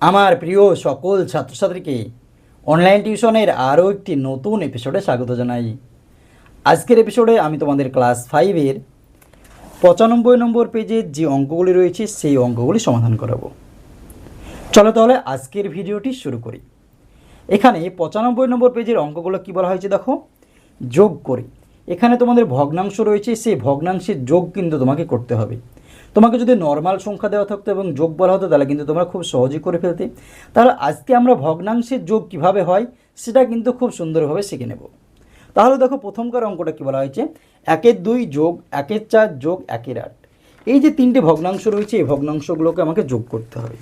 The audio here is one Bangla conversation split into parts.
আমার প্রিয় সকল ছাত্রছাত্রীকে অনলাইন টিউশনের আরও একটি নতুন এপিসোডে স্বাগত জানাই। আজকের এপিসোডে আমি তোমাদের ক্লাস 5-এর 95 নম্বর পেজের যে অঙ্কগুলি রয়েছে সেই অঙ্কগুলি সমাধান করাবো। চলো তাহলে আজকের ভিডিওটি শুরু করি। এখানে 95 নম্বর পেজের অঙ্কগুলো কী বলা হয়েছে দেখো, যোগ করি। এখানে তোমাদের ভগ্নাংশ রয়েছে, সেই ভগ্নাংশের যোগ কিন্তু তোমাকে করতে হবে। তোমাকে যদি নর্মাল সংখ্যা দেওয়া থাকতো এবং যোগ বলা হতো তাহলে কিন্তু তোমরা খুব সহজেই করে ফেলতে। তাহলে আজকে আমরা ভগ্নাংশের যোগ কিভাবে হয় সেটা কিন্তু খুব সুন্দরভাবে শিখে নেব। তাহলে দেখো প্রথমকার অঙ্কটা কী বলা হয়েছে, 1-এর 2 যোগ 1-এর 4 যোগ 1-এর 8। এই যে তিনটে ভগ্নাংশ রয়েছে এই ভগ্নাংশগুলোকে আমাকে যোগ করতে হবে।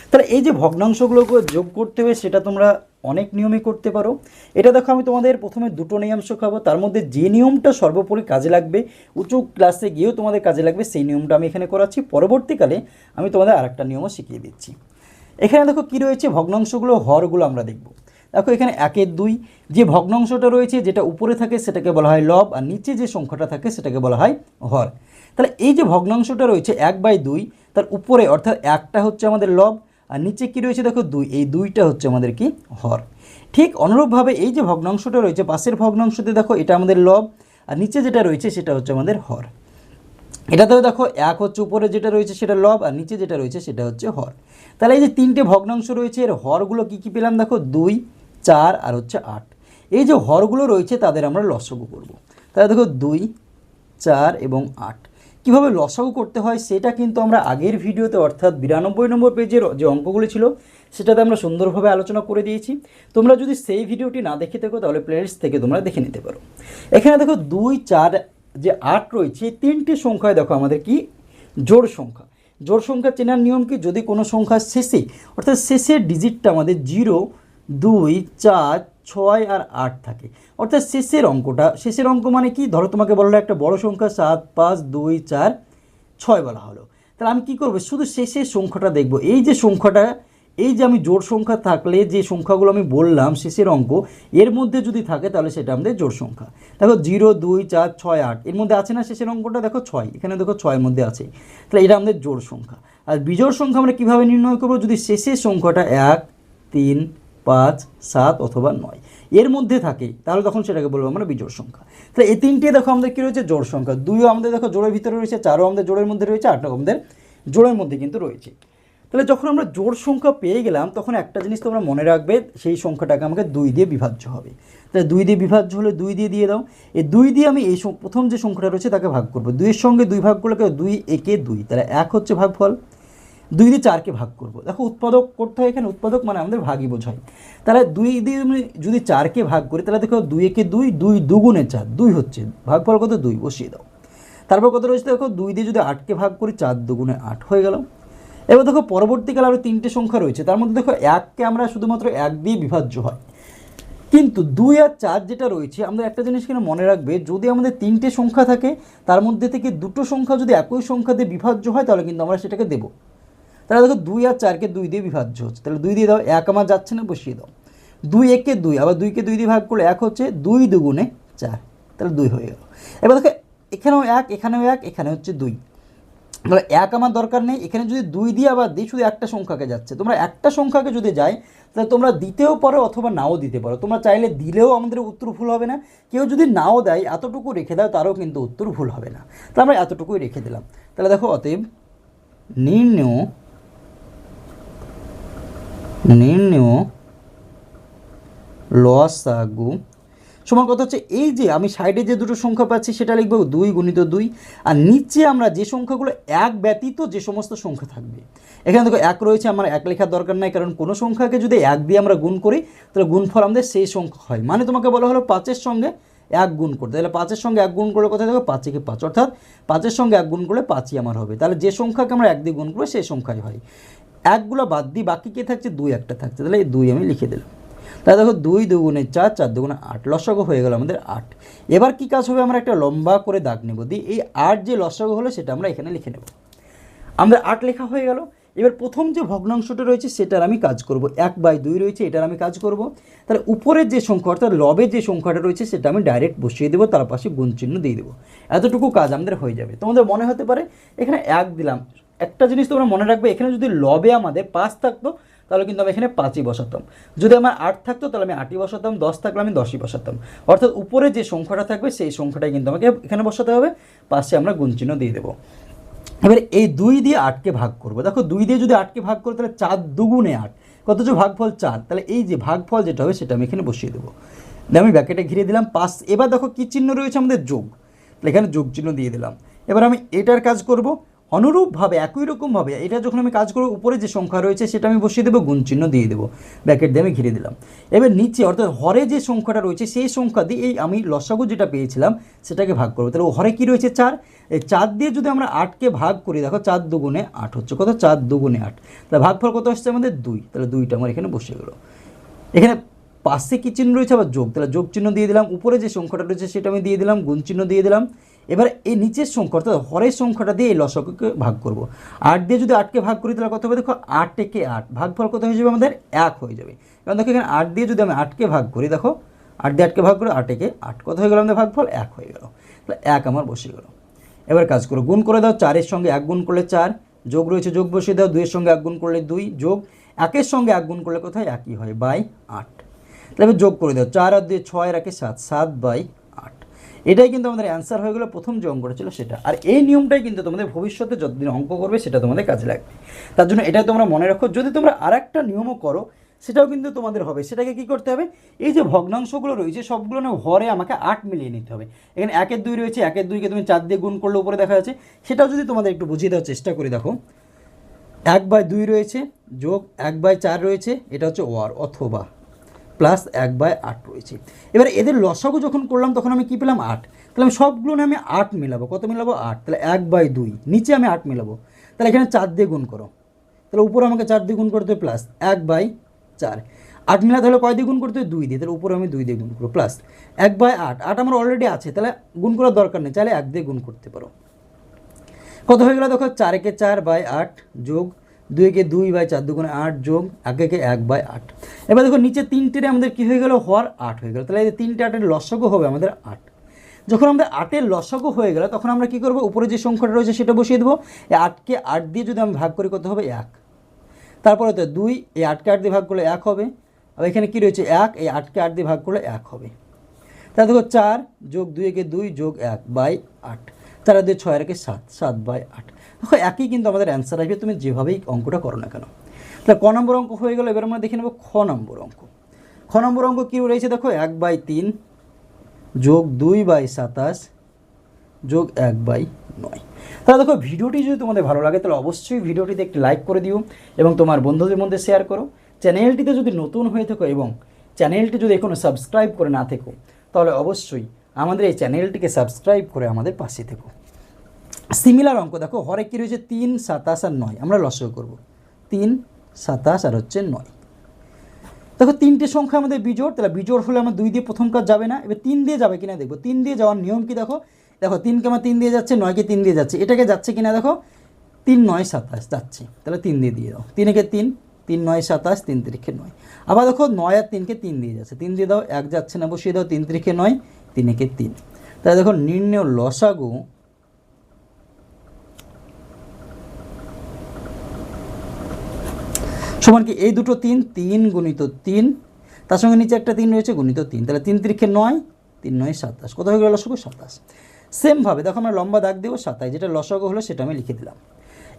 তাহলে এই যে ভগ্নাংশগুলোকে যোগ করতে হবে সেটা তোমরা অনেক নিয়মে করতে পারো। এটা দেখো আমি তোমাদের প্রথমে দুটো নিয়ম শেখাবো, তার মধ্যে যে নিয়মটা সর্বোপরি কাজে লাগবে, উঁচু ক্লাসে গিয়েও তোমাদের কাজে লাগবে, সেই নিয়মটা আমি এখানে করাচ্ছি। পরবর্তীকালে আমি তোমাদের আরেকটা নিয়মও শিখিয়ে দিচ্ছি। এখানে দেখো কী রয়েছে, ভগ্নাংশগুলো হরগুলো আমরা দেখব। দেখো এখানে 1-এর 2 যে ভগ্নাংশটা রয়েছে যেটা উপরে থাকে সেটাকে বলা হয় লব, আর নিচে যে সংখ্যাটা থাকে সেটাকে বলা হয় হর। তাহলে এই যে ভগ্নাংশটা রয়েছে 1/2, তার উপরে অর্থাৎ 1টা হচ্ছে আমাদের লব, আর নিচে কী রয়েছে দেখো 2, এই 2টা হচ্ছে আমাদের কি হর। ঠিক অনুরূপভাবে এই যে ভগ্নাংশটা রয়েছে পাশের ভগ্নাংশতে দেখো এটা আমাদের লব, আর নিচে যেটা রয়েছে সেটা হচ্ছে আমাদের হর। এটাতেও দেখো 1 হচ্ছে উপরে যেটা রয়েছে সেটা লব, আর নিচে যেটা রয়েছে সেটা হচ্ছে হর। তাহলে এই যে তিনটে ভগ্নাংশ রয়েছে এর হরগুলো কী কী পেলাম দেখো, 2, 4 আর হচ্ছে 8। এই যে হরগুলো রয়েছে তাদের আমরা লসাগু করব। তাহলে দেখো 2, 4 এবং 8 কীভাবে লসাগু করতে হয় সেটা কিন্তু আমরা আগের ভিডিওতে অর্থাৎ 92 নম্বর পেজের যে অঙ্কগুলি ছিল সেটাতে আমরা সুন্দরভাবে আলোচনা করে দিয়েছি। তোমরা যদি সেই ভিডিওটি না দেখে থাকো তাহলে প্লেলিস্ট থেকে তোমরা দেখে নিতে পারো। এখানে দেখো 2, 4 যে 8 রয়েছে তিনটে সংখ্যায় দেখো আমাদের কি জোড় সংখ্যা। জোড় সংখ্যা চেনার নিয়ম কি, যদি কোনো সংখ্যার শেষে অর্থাৎ শেষের ডিজিটটা আমাদের 0, 2, 4, 6 আর 8 থাকে, অর্থাৎ শেষের অঙ্কটা, শেষের অঙ্ক মানে কি, ধরো তোমাকে বললো একটা বড় সংখ্যা 7, 5, 2, 4, 6 বলা হলো। তাহলে আমি কি করব, শুধু শেষের সংখ্যাটা দেখব। এই যে সংখ্যাটা, এই যে আমি জোড় সংখ্যা থাকলে যে সংখ্যাগুলো আমি বললাম শেষের অঙ্ক এর মধ্যে যদি থাকে তাহলে সেটা আমাদের জোড় সংখ্যা। দেখো 0, 2, 4, 6, 8 এর মধ্যে আছে না শেষের অঙ্কটা, দেখো 6, এখানে দেখো 6-এর মধ্যে আছে, তাহলে এটা আমাদের জোড় সংখ্যা। আর বিজোড় সংখ্যা আমরা কীভাবে নির্ণয় করব, যদি শেষের সংখ্যাটা 1, 3, 5, 7 অথবা 9 এর মধ্যে থাকে তাহলে তখন সেটাকে বলবো আমরা বিজোড় সংখ্যা। তাহলে এই তিনটে দেখো আমাদের কী রয়েছে, জোড় সংখ্যা। 2ও আমাদের দেখো জোড়ের ভিতরে রয়েছে, 4ও আমাদের জোড়ের মধ্যে রয়েছে, 8ও আমাদের জোড়ের মধ্যে কিন্তু রয়েছে। তাহলে যখন আমরা জোড় সংখ্যা পেয়ে গেলাম তখন একটা জিনিস তোমরা মনে রাখবে, সেই সংখ্যাটাকে আমাকে 2 দিয়ে বিভাজ্য হবে। তাহলে 2 দিয়ে বিভাজ্য হলে 2 দিয়ে দাও। এই 2 দিয়ে আমি এই প্রথম যে সংখ্যাটা রয়েছে তাকে ভাগ করবো। 2-এর সঙ্গে 2 ভাগ করলে 2 একে 2, তাহলে 1 হচ্ছে ভাগফল। 2 দিয়ে 4কে ভাগ করব। দেখো উৎপাদক করতে হয়, এখানে উৎপাদক মানে আমাদের ভাগই বোঝায়। তাহলে 2 দিয়ে আমি যদি 4কে ভাগ করি তাহলে দেখো 2 একে 2, 2 2 4, 2 হচ্ছে ভাগফল কত, 2 বসিয়ে দাও। তারপর কত রয়েছে দেখো 2 দিয়ে যদি 8কে ভাগ করি 4 2 8 হয়ে গেল। এবার দেখো পরবর্তীকালে আরও তিনটে সংখ্যা রয়েছে, তার মধ্যে দেখো 1কে আমরা শুধুমাত্র 1 দিয়ে বিভাজ্য হয়, কিন্তু 2 আর 4 যেটা রয়েছে আমাদের একটা জিনিস কিনা মনে রাখবে, যদি আমাদের তিনটে সংখ্যা থাকে তার মধ্যে থেকে দুটো সংখ্যা যদি একই সংখ্যা দিয়ে বিভাজ্য হয় তাহলে কিন্তু আমরা সেটাকে দেবো। তাহলে দেখো 2 আর 4কে 2 দিয়ে বিভাজ্য হচ্ছে, তাহলে 2 দিয়ে দাও, 1 আমার যাচ্ছে না, বসিয়ে দাও। 2 একে 2, আবার 2কে 2 দিয়ে ভাগ করলে 1 হচ্ছে, 2 2 4, তাহলে 2 হয়ে গেল। এবার দেখো এখানেও 1, এখানেও 1, এখানে হচ্ছে 2, তাহলে 1 আমার দরকার নেই, এখানে যদি 2 দিয়ে আবার দিই শুধু একটা সংখ্যাকে যাচ্ছে। তোমরা একটা সংখ্যাকে যদি যায় তাহলে তোমরা দিতেও পারো অথবা নাও দিতে পারো, তোমরা চাইলে দিলেও আমাদের উত্তর ভুল হবে না, কেউ যদি নাও দেয় এতটুকু রেখে দাও তারও কিন্তু উত্তর ভুল হবে না। তাহলে আমরা এতটুকুই রেখে দিলাম। তাহলে দেখো অতএব নির্ণেয় লসাগু সমান কত হচ্ছে, এই যে আমি সাইডে যে দুটো সংখ্যা পাচ্ছি সেটা লিখবো 2 গুণিত 2, আর নিচে আমরা যে সংখ্যাগুলো 1 ব্যতীত যে সমস্ত সংখ্যা থাকবে, এখানে দেখো 1 রয়েছে, আমার 1 লেখার দরকার নাই, কারণ কোনো সংখ্যাকে যদি 1 দিয়ে আমরা গুণ করি তাহলে গুণফল আমাদের সেই সংখ্যা হয়। মানে তোমাকে বলা হলো 5-এর সঙ্গে 1 গুণ করতে, তাহলে 5-এর সঙ্গে 1 গুণ করলে কোথায় দেখো 5 একে 5, অর্থাৎ 5-এর সঙ্গে 1 গুণ করলে 5ই আমার হবে। তাহলে যে সংখ্যাকে আমরা 1 দিয়ে গুণ করবো সেই সংখ্যাই হয়। 1গুলো বাদ দিই, বাকি কে থাকছে, 2 একটা থাকছে, তাহলে এই 2 আমি লিখে দিলাম। তাহলে দেখো 2 2 4, 4 2 8, লসাগু হয়ে গেল আমাদের 8। এবার কি কাজ হবে, আমরা একটা লম্বা করে দাগ নেব, দিয়ে এই 8 যে লসাগু হলো সেটা আমরা এখানে লিখে নেব। আমাদের 8 লেখা হয়ে গেল। এবার প্রথম যে ভগ্নাংশটা রয়েছে সেটার আমি কাজ করব, 1/2 রয়েছে এটার আমি কাজ করব। তাহলে উপরের যে সংখ্যা অর্থাৎ লবের যে সংখ্যাটা রয়েছে সেটা আমি ডাইরেক্ট বসিয়ে দেবো, তার পাশে গুণ চিহ্ন দিয়ে দেবো, এতটুকু কাজ আমাদের হয়ে যাবে। তোমাদের মনে হতে পারে এখানে 1 দিলাম, একটা জিনিস তোমরা মনে রাখবে, এখানে যদি লবে আমাদের 5 থাকতো তাহলে কিন্তু আমি এখানে 5ই বসাতাম। যদি আমার 8 থাকতো তাহলে আমি 8ই বসাতাম, 10 থাকলে আমি 10ই বসাতাম। অর্থাৎ উপরে যে সংখ্যাটা থাকবে সেই সংখ্যাটাই কিন্তু আমাকে এখানে বসাতে হবে, পাশে আমরা গুণ চিহ্ন দিয়ে দেবো। এবারে এই 2 দিয়ে 8কে ভাগ করবো। দেখো 2 দিয়ে যদি 8কে ভাগ করো তাহলে 4 দুগুণে 8, কত যে ভাগফল 4, তাহলে এই যে ভাগফল যেটা হবে সেটা আমি এখানে বসিয়ে দেবো। আমি ব্র্যাকেটে ঘিরে দিলাম 5। এবার দেখো কী চিহ্ন রয়েছে আমাদের, যোগ, তাহলে এখানে যোগ চিহ্ন দিয়ে দিলাম। এবার আমি এটার কাজ করব অনুরূপভাবে, একই রকমভাবে এটা যখন আমি কাজ করব উপরে যে সংখ্যা রয়েছে সেটা আমি বসিয়ে দেবো, গুণ চিহ্ন দিয়ে দেবো, ব্র্যাকেট দিয়ে আমি ঘিরে দিলাম। এবার নিচে অর্থাৎ হরে যে সংখ্যাটা রয়েছে সেই সংখ্যা দিয়ে এই আমি লসাগু যেটা পেয়েছিলাম সেটাকে ভাগ করবো। তাহলে হরে কী রয়েছে 4, এই 4 দিয়ে যদি আমরা 8কে ভাগ করি, দেখো 4 দুগুণে 8 হচ্ছে, কত 4 দুগুণে 8, তাহলে ভাগফল কত আসছে আমাদের 2, তাহলে 2টা আমার এখানে বসে গেলো। এখানে পাশে কী চিহ্ন রয়েছে আবার যোগ, তাহলে যোগ চিহ্ন দিয়ে দিলাম, উপরে যে সংখ্যাটা রয়েছে সেটা আমি দিয়ে দিলাম, গুণ চিহ্ন দিয়ে দিলাম। এবার এই নিচের সংখ্যা অর্থাৎ হরের সংখ্যাটা দিয়ে এই লসাগুকে ভাগ করব। 8 দিয়ে যদি 8কে ভাগ করি তাহলে কত হবে, দেখো 8 একে 8, ভাগফল কত হয়ে যাবে আমাদের 1 হয়ে যাবে। কারণ দেখো এখানে 8 দিয়ে যদি আমি 8কে ভাগ করি, দেখো 8 দিয়ে 8কে ভাগ করি, 8 একে 8, কত হয়ে গেল আমাদের ভাগফল 1 হয়ে গেল, তাহলে 1 আমার বসে গেল। এবার কাজ করো, গুণ করে দাও, 4-এর সঙ্গে 1 গুণ করলে 4, যোগ রয়েছে যোগ বসিয়ে দাও, 2-এর সঙ্গে 1 গুণ করলে 2, যোগ 1-এর সঙ্গে 1 গুণ করলে কোথায় 1ই হয়, বাই 8, তাহলে যোগ করে দাও, 4 আর 2 6 রাখে 7, 7/8। এটাই কিন্তু আমাদের অ্যান্সার হয়ে গেলো প্রথম যে অঙ্কটা ছিল সেটা। আর এই নিয়মটাই কিন্তু তোমাদের ভবিষ্যতে যতদিন অঙ্ক করবে সেটা তোমাদের কাজে লাগবে। তার জন্য এটা তোমরা মনে রাখো, যদি তোমরা আর একটা নিয়মও করো সেটাও কিন্তু তোমাদের হবে। সেটাকে কি করতে হবে, এই যে ভগ্নাংশগুলো রয়েছে সবগুলো না হরে আমাকে 8 মিলিয়ে নিতে হবে। এখানে 1-এর 2 রয়েছে, 1-এর 2কে তুমি 4 দিয়ে গুণ করলে উপরে দেখা যাচ্ছে, সেটাও যদি তোমাদের একটু বুঝিয়ে দেওয়ার চেষ্টা করি। দেখো 1/2 রয়েছে, যোগ 1/4 রয়েছে, এটা হচ্ছে ওয়ার অথবা প্লাস 1/8 রয়েছে। এবার এদের লসাগু যখন করলাম তখন আমি কী পেলাম 8, তাহলে আমি সবগুলো আমি 8 মিলাবো, কত মিলাবো 8, তাহলে 1/2, নিচে আমি 8 মিলাবো, তাহলে এখানে 4 দিয়ে গুণ করো, তাহলে উপরে আমাকে 4 দিয়ে গুণ করতে হবে, প্লাস 1/4, 8 মিলাতে হলে কয় দিয়ে গুণ করতে হবে 2 দিয়ে, তাহলে উপরে আমি 2 দিয়ে গুণ করবো, প্লাস 1/8, 8 আমার অলরেডি আছে তাহলে গুণ করার দরকার নেই, চাইলে 1 দিয়ে গুণ করতে পারো। কত হয়ে গেল দেখো 4 একে 4/8, যোগ 2 একে 2/4 দুগুণে 8, যোগ 1 একে 1/8। এবার দেখো নিচে 3টের আমাদের কী হয়ে গেল, হওয়ার 8 হয়ে গেল, তাহলে এই 3টে 8-এর লসাগু হবে আমাদের 8। যখন আমাদের 8-এর লসাগু হয়ে গেল তখন আমরা কী করবো, উপরে যে সংখ্যাটা রয়েছে সেটা বসিয়ে দেবো। এই 8কে 8 দিয়ে যদি আমি ভাগ করি কত হবে 1, তারপরে তো 2, এই 8কে 8 দিয়ে ভাগ করলে 1 হবে, আর এখানে কী রয়েছে 1, এই 8কে 8 দিয়ে ভাগ করলে 1 হবে। তাহলে দেখো 4 যোগ 2 একে 2 যোগ 1/8, 4 আর 2 6 রেখে 7, 7/8। দেখো একই কিন্তু আমাদের অ্যান্সার আসবে তুমি যেভাবেই অঙ্কটা করো না কেন। তাহলে ক নম্বর অঙ্ক হয়ে গেল। এবার আমরা দেখে নেব খ নম্বর অঙ্ক। খ নম্বর অঙ্ক কী রয়েছে দেখো, 1/3 যোগ 2/27 যোগ 1/9। তাহলে দেখো ভিডিওটি যদি তোমাদের ভালো লাগে তাহলে অবশ্যই ভিডিওটিতে একটি লাইক করে দিও এবং তোমার বন্ধুদের মধ্যে শেয়ার করো। চ্যানেলটিতে যদি নতুন হয়ে থাকো এবং চ্যানেলটি যদি এখনও সাবস্ক্রাইব করে না থেকো তাহলে অবশ্যই আমাদের এই চ্যানেলটিকে সাবস্ক্রাইব করে আমাদের পাশে থেকো। সিমিলার অঙ্ক দেখো, হরে কী রয়েছে 3, 27 আর 9, আমরা লসাগু করব 3, 27 আর হচ্ছে 9। দেখো 3টে সংখ্যা আমাদের বিজোড়, তাহলে বিজোড় হলে আমার 2 দিয়ে প্রথম কাজ যাবে না, এবার 3 দিয়ে যাবে কিনা দেখবো। 3 দিয়ে যাওয়ার নিয়ম কি দেখো, 3কে আমার 3 দিয়ে যাচ্ছে, 9কে 3 দিয়ে যাচ্ছে, এটাকে যাচ্ছে কিনা দেখো 3, 9, 27 যাচ্ছে, তাহলে 3 দিয়ে দাও, 3 একে 3, 3, 9, 27, 3 3 9। আবার দেখো 9 আর 3কে 3 দিয়ে যাচ্ছে, 3 দিয়ে দাও, 1 যাচ্ছে না, বসিয়ে দাও, 3 3 9, 3 একে 3। তাহলে দেখো নির্ণেয় লসাগু সমান কি এই দুটো 3, 3 গুণিত 3, তার সঙ্গে নিচে একটা 3 রয়েছে গুণিত 3, তাহলে 3 3 9, 3 9 27, কত হয়ে গেল লসাগু 27। সেমভাবে দেখো আমরা লম্বা দাগ দেবো 27, যেটা লসাগু হলো সেটা আমি লিখে দিলাম।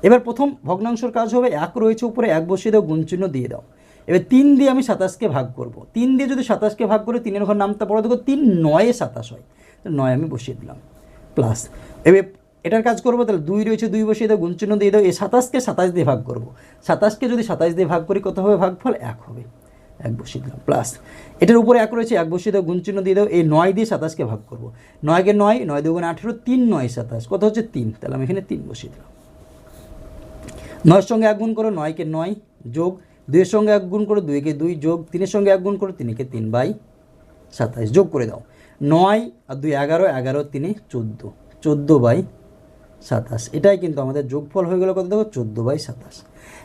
এবার প্রথম ভগ্নাংশের কাজ হবে, 1 রয়েছে উপরে, 1 বসিয়ে দাও, গুণ চিহ্ন দিয়ে দাও। এবার 3 দিয়ে আমি 27কে ভাগ করব, 3 দিয়ে যদি 27কে ভাগ করে 3-এর ঘর নামতে পড়ো, দেখো 3 9 27 হয়, তো 9 আমি বসিয়ে দিলাম, প্লাস এবার এটার কাজ করবো, তাহলে 2 রয়েছে, 2 বসিয়ে দাও, গুণ চিহ্ন দিয়ে দাও। এই 27কে 27 দিয়ে ভাগ করবো, 27কে যদি 27 দিয়ে ভাগ করি কত হবে, ভাগফল 1 হবে, 1 বসিয়ে দিলাম, প্লাস এটার উপরে 1 রয়েছে, 1 বসিয়ে দাও, গুণ চিহ্ন দিয়ে দাও। এই 9 দিয়ে 27কে ভাগ করবো, 9কে 9, 9 2 18, 3 9 27, কত হচ্ছে 3, তাহলে আমি এখানে 3 বসিয়ে দিলাম। 9-এর সঙ্গে 1 গুণ করো, 9কে 9, যোগ 2-এর সঙ্গে 1 গুণ করো, 2 একে 2, যোগ 3-এর সঙ্গে 1 গুণ করো, 3 একে 3/27, যোগ করে দাও, 9 আর 2 11, 11 3 14, 14/27। এটাই কিন্তু আমাদের যোগফল হয়ে গেল কত দেখো 14/27।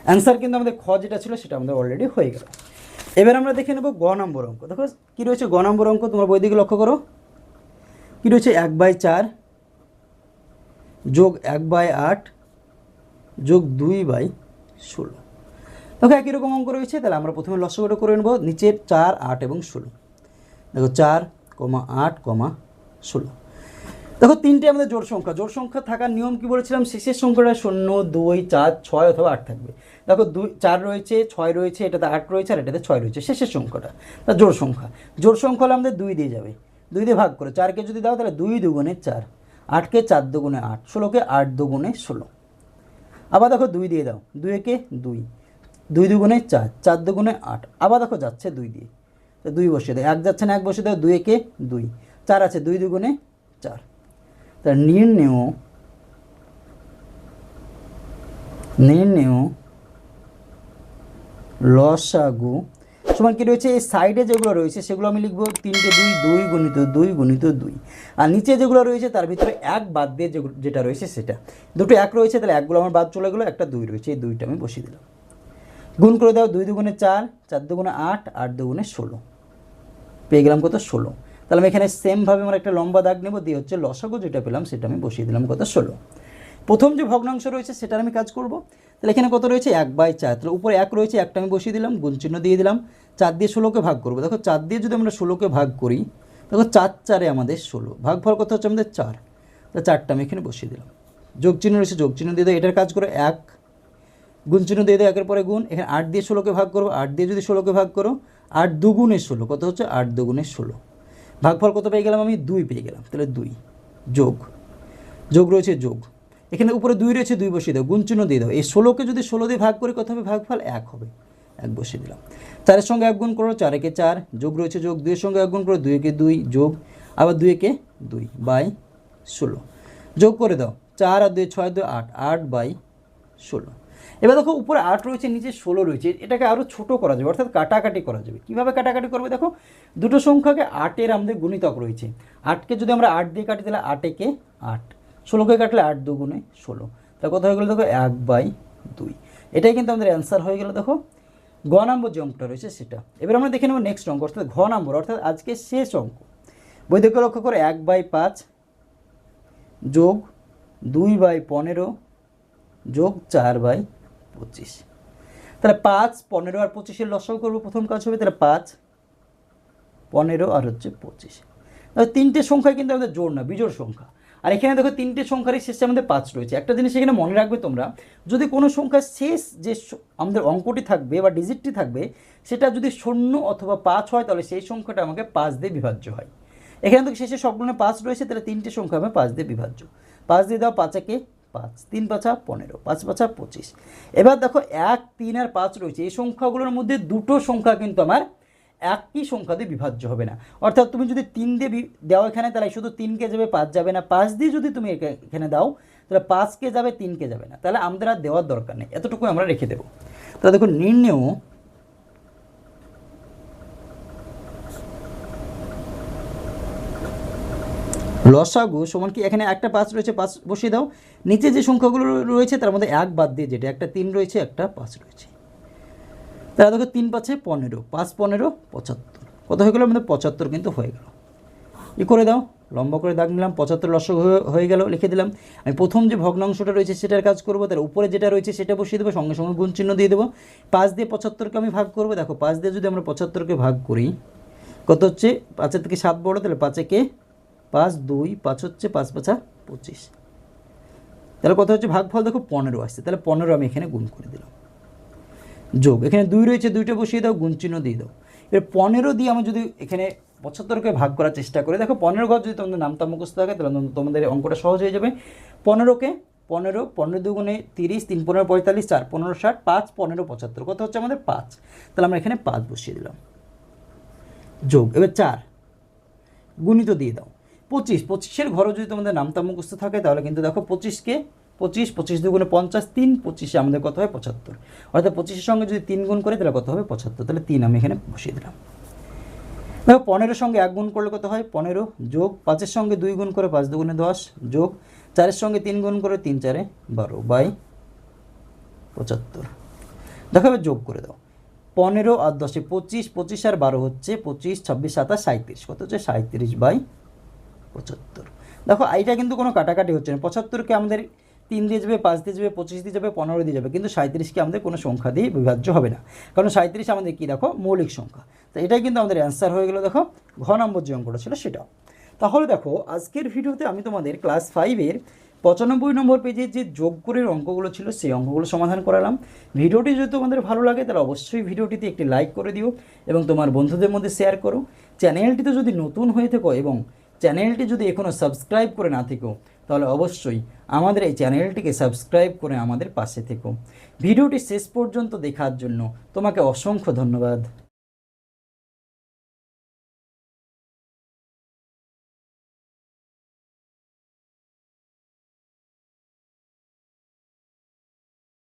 অ্যান্সার কিন্তু আমাদের খ যেটা ছিল সেটা আমাদের অলরেডি হয়ে গেল। এবার আমরা দেখে নেব গ নম্বর অঙ্ক। দেখো কী রয়েছে গ নম্বর অঙ্ক, তোমার বই দিকে লক্ষ্য করো, কী রয়েছে 1/4 যোগ 1/8 যোগ 2/16। দেখো একই রকম অঙ্ক রয়েছে, তাহলে আমরা প্রথমে লসাগুটা করে নেব। নিচের 4, 8 এবং 16। দেখো 4, 8, 16। দেখো তিনটে আমাদের জোড় সংখ্যা। জোড় সংখ্যা থাকার নিয়ম কি বলেছিলাম, শেষের সংখ্যাটা 0, 2, 4, 6 অথবা 8 থাকবে। দেখো 4 রয়েছে, 6 রয়েছে, এটাতে 8 রয়েছে আর এটাতে 6 রয়েছে, শেষের সংখ্যাটা তা জোড় সংখ্যা। জোড় সংখ্যা হলে আমাদের 2 দিয়ে যাবে, 2 দিয়ে ভাগ করে 4কে যদি দাও তাহলে 2 দুগুণে 4, 8কে 4 দুগুণে 8, 16কে 8 দুগুণে 16। আবার দেখো 2 দিয়ে দাও, 2 একে 2, 2 দুগুণে 4, 4 দুগুণে 8। আবার দেখো যাচ্ছে 2 দিয়ে, তো 2 বসিয়ে দাও, 1 যাচ্ছে না 1 বসিয়ে দাও, 2 একে 2, 4 আছে, 2 দুগুণে 4। তা নির্ণেয় লসাগু সমান কি রয়েছে, এই সাইডে যেগুলো রয়েছে সেগুলো আমি লিখবো 3টে 2, 2 গুণিত 2 গুণিত 2, আর নিচে যেগুলো রয়েছে তার ভিতরে 1 বাদ দিয়ে যেটা রয়েছে সেটা। দুটো 1 রয়েছে, তাহলে 1গুলো আমার বাদ চলে গেলো, একটা 2 রয়েছে, এই 2টা আমি বসিয়ে দিলাম। গুণ করে দাও, 2 দুগুণে 4, 4 দুগুণে 8, 8 দুগুণে 16, পেয়ে গেলাম কত 16। তাহলে আমি এখানে সেমভাবে আমার একটা লম্বা দাগ নেব, দিয়ে হচ্ছে লসাগু যেটা পেলাম সেটা আমি বসিয়ে দিলাম কত 16। প্রথম যে ভগ্নাংশ রয়েছে সেটার আমি কাজ করব। তাহলে এখানে কত রয়েছে 1/4, তাহলে উপরে 1 রয়েছে, একটা আমি বসিয়ে দিলাম, গুণ চিহ্ন দিয়ে দিলাম। 4 দিয়ে 16কে ভাগ করবো। দেখো 4 দিয়ে যদি আমরা 16কে ভাগ করি, দেখো 4 4-এ আমাদের 16, ভাগফল কত হচ্ছে আমাদের 4, তাহলে 4টা আমি এখানে বসিয়ে দিলাম। যোগ চিহ্ন রয়েছে, যোগ চিহ্ন দিয়ে দাও, এটার কাজ করে 1, গুণ চিহ্ন দিয়ে দাও, 1-এর পরে গুণ। এখানে 8 দিয়ে 16কে ভাগ করবো, 8 দিয়ে যদি 16কে ভাগ করো, 8 দুগুণে 16 কত হচ্ছে 8 দুগুণে 16, ভাগফল কত পেয়ে গেলাম আমি 2 পেয়ে গেলাম। তাহলে 2 যোগ রয়েছে যোগ, এখানে উপরে 2 রয়েছে, 2 বসিয়ে দাও, গুণ চিহ্ন দিয়ে দাও। এই 16কে যদি 16 দিয়ে ভাগ করি কত হবে, ভাগফল 1 হবে, 1 বসিয়ে দিলাম। 4-এর সঙ্গে 1 গুণ করো, 4 একে 4, যোগ রয়েছে যোগ, 2-এর সঙ্গে 1 গুণ করো, 2 একে 2, যোগ, আবার 2 একে 2 বাই 16, যোগ করে দাও, 4 আর 2 6, 2 8, 8/16। এবার দেখো উপরে 8 রয়েছে, নিচে 16 রয়েছে, এটাকে আরও ছোট করা যাবে, অর্থাৎ কাটাকাটি করা যাবে। কীভাবে কাটাকাটি করবে, দেখো দুটো সংখ্যাকে 8-এর আমাদের গুণিতক রয়েছে, 8কে যদি আমরা 8 দিয়ে কাটি তাহলে 8 একে 8, 16কে কাটলে 8 দুগুণে 16, তাহলে কত হয়ে গেলো দেখো 1/2। এটাই কিন্তু আমাদের অ্যান্সার হয়ে গেল। দেখো গ নম্বর যে অঙ্কটা রয়েছে সেটা। এবার আমরা দেখে নেব নেক্সট অঙ্ক, অর্থাৎ ঘ নম্বর, অর্থাৎ আজকে শেষ অঙ্ক। বই থেকে লক্ষ্য করে 1/5 যোগ 2/15 যোগ 4/25। তাহলে 5, 15 আর 25-এর লসাগু করবো, প্রথম কাজ হবে। তাহলে 5, 15 আর হচ্ছে 25। তাহলে তিনটে সংখ্যা কিন্তু আমাদের জোড় না, বিজোড় সংখ্যা। আর এখানে দেখো তিনটে সংখ্যারই শেষে আমাদের 5 রয়েছে। একটা জিনিস এখানে মনে রাখবে তোমরা, যদি কোনো সংখ্যার শেষ যে আমাদের অঙ্কটি থাকবে বা ডিজিটটি থাকবে সেটা যদি 0 অথবা 5 হয়, তাহলে সেই সংখ্যাটা আমাকে 5 দিয়ে বিভাজ্য হয়। এখানে তো শেষে সবগুলো 5 রয়েছে, তাহলে তিনটে সংখ্যা হবে 5 দিয়ে বিভাজ্য। 5 দিয়ে দাও, 5 একে 5, 3 5 15, 5 5 25। এবার দেখো 1, 3 আর 5 রয়েছে, এই সংখ্যাগুলোর মধ্যে দুটো সংখ্যা কিন্তু আমার একই সংখ্যা দিয়ে বিভাজ্য হবে না। অর্থাৎ তুমি যদি 3 দিয়ে দাও এখানে, তাহলে শুধু 3কে যাবে, 5 যাবে না। 5 দিয়ে যদি তুমি এখানে দাও তাহলে 5কে যাবে, 3কে যাবে না। তাহলে আমাদের আর দেওয়ার দরকার নেই, এতটুকু আমরা রেখে দেবো। তাহলে দেখো নির্ণেয় লসাগু সমান কি, এখানে একটা 5 রয়েছে, 5 বসিয়ে দাও। নিচে যে সংখ্যাগুলো রয়েছে তার মধ্যে 1 বাদ দিয়ে, যেটা একটা 3 রয়েছে, একটা 5 রয়েছে। তাহলে দেখো 3 5 15, 5 15 75, কত হয়ে গেলো আমাদের 75 কিন্তু হয়ে গেল। ই করে দাও, লম্বা করে দাগ নিলাম, 75 লসাগু হয়ে গেল, লিখে দিলাম। আমি প্রথম যে ভগ্নাংশটা রয়েছে সেটার কাজ করবো, তার উপরে যেটা রয়েছে সেটা বসিয়ে দেবো, সঙ্গে সঙ্গে গুণ চিহ্ন দিয়ে দেবো। 5 দিয়ে 75কে আমি ভাগ করবো। দেখো 5 দিয়ে যদি আমরা 75কে ভাগ করি কত হচ্ছে, 5-এর থেকে 7 বড়, তাহলে 5 একে 5, 2, 5 হচ্ছে 5 5 25। তাহলে কত হচ্ছে, ভাগফল দেখো 15 আসছে, তাহলে 15 আমি এখানে গুণ করে দিলাম। যোগ, এখানে 2 রয়েছে, 2টা বসিয়ে দাও, গুণ চিহ্ন দিয়ে দাও। এবার 15 দিয়ে আমি যদি এখানে 75কে ভাগ করার চেষ্টা করি, দেখো 15 ঘর যদি তোমাদের নামটা মুখস্থ থাকে তাহলে তোমাদের অঙ্কটা সহজ হয়ে যাবে। 15কে 15, 15 দুগুণে 30, 3 15 45, 4 15 60, 5 15 75, কত হচ্ছে আমাদের 5। তাহলে আমরা এখানে 5 বসিয়ে দিলাম। যোগ, এবার 4 গুণিত দিয়ে দাও। 25, 25-এর ঘরও যদি তোমাদের নামটা মুখস্থ থাকে তাহলে কিন্তু দেখো 25কে 25, 25 দুগুণে 50, 3 25-এ আমাদের কত হয় 75। অর্থাৎ 25-এর সঙ্গে যদি 3 গুণ করে তাহলে কত হবে 75। তাহলে 3 আমি এখানে বসিয়ে দিলাম। দেখো 15-এর সঙ্গে 1 গুণ করলে কত হয় 15, যোগ 5-এর সঙ্গে 2 গুণ করে 5 দুগুণে 10, যোগ 4-এর সঙ্গে 3 গুণ করে 3 4-এ 12/75। দেখো এবার যোগ করে দাও, 15 আর 10-এ 25, 25 আর 12 হচ্ছে 25, 26 27 37, কত হচ্ছে 37/75। দেখো এইটা কিন্তু কোনো কাটাকাটি হচ্ছে না, 75কে আমাদের 3 দিয়ে যাবে, 5 দিয়ে যাবে, 25 দিয়ে যাবে, 15 দিয়ে যাবে, কিন্তু 37কে আমাদের কোনো সংখ্যা দিয়ে বিভাজ্য হবে না, কারণ 37 আমাদের কি দেখো মৌলিক সংখ্যা। তো এটাই কিন্তু আমাদের অ্যান্সার হয়ে গেল দেখো ঘ নম্বর যে অঙ্কটা ছিল সেটা। তাহলে দেখো আজকের ভিডিওতে আমি তোমাদের ক্লাস 5-এর 95 নম্বর পেজের যে যোগ করের অঙ্কগুলো ছিল সেই অঙ্কগুলো সমাধান করালাম। ভিডিওটি যদি তোমাদের ভালো লাগে তাহলে অবশ্যই ভিডিওটিতে একটি লাইক করে দিও এবং তোমার বন্ধুদের মধ্যে শেয়ার করো। চ্যানেলটিতে যদি নতুন হয়ে থেকো এবং চ্যানেলটি যদি এখনও সাবস্ক্রাইব করে না থেকো তাহলে অবশ্যই আমাদের এই চ্যানেলটিকে সাবস্ক্রাইব করে আমাদের পাশে থেকো। ভিডিওটি শেষ পর্যন্ত দেখার জন্য তোমাকে অসংখ্য ধন্যবাদ।